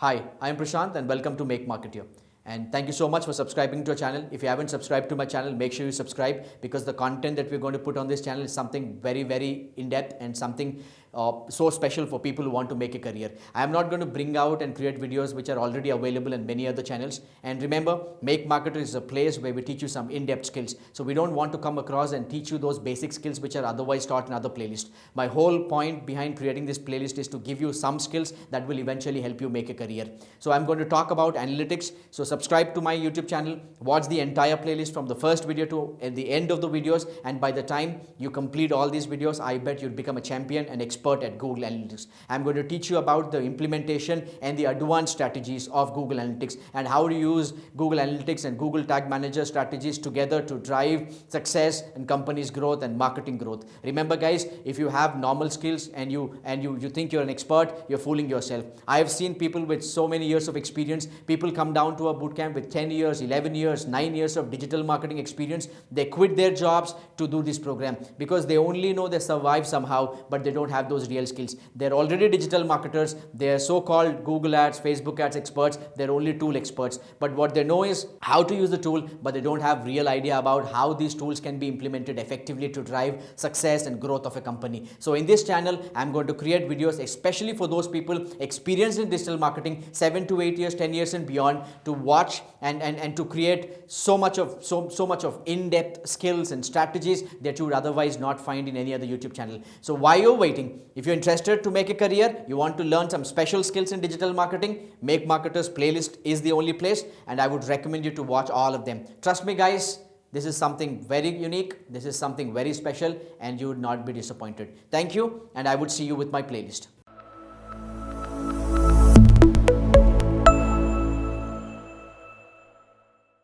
Hi, I am Prashant and welcome to Make Marketeer. And thank you so much for subscribing to our channel. If you haven't subscribed to my channel, make sure you subscribe because the content that we're going to put on this channel is something very, very in-depth and something so special for people who want to make a career. I am not going to bring out and create videos which are already available in many other channels. And remember, Make Marketer is a place where we teach you some in-depth skills. So we don't want to come across and teach you those basic skills which are otherwise taught in other playlists. My whole point behind creating this playlist is to give you some skills that will eventually help you make a career. So I'm going to talk about analytics. So subscribe to my YouTube channel, watch the entire playlist from the first video to the end of the videos, and by the time you complete all these videos, I bet you'll become a champion and expert at Google Analytics. I'm going to teach you about the implementation and the advanced strategies of Google Analytics and how to use Google Analytics and Google Tag Manager strategies together to drive success and companies' growth and marketing growth. Remember guys, if you have normal skills and you think you're an expert, you're fooling yourself. I have seen people with so many years of experience. People come down to a bootcamp with 10 years, 11 years, 9 years of digital marketing experience. They quit their jobs to do this program because they only know they survive somehow, but they don't have those real skills. They're already digital marketers. They're so-called Google ads, Facebook ads experts. They're only tool experts. But what they know is how to use the tool, but they don't have real idea about how these tools can be implemented effectively to drive success and growth of a company. So in this channel, I'm going to create videos especially for those people experienced in digital marketing 7 to 8 years, 10 years and beyond, to watch and to create so much of in-depth skills and strategies that you would otherwise not find in any other YouTube channel. So why you're waiting? If you're interested to make a career, you want to learn some special skills in digital marketing, Make Marketer's playlist is the only place, and I would recommend you to watch all of them. Trust me guys, this is something very unique, this is something very special, and you would not be disappointed. Thank you, and I would see you with my playlist.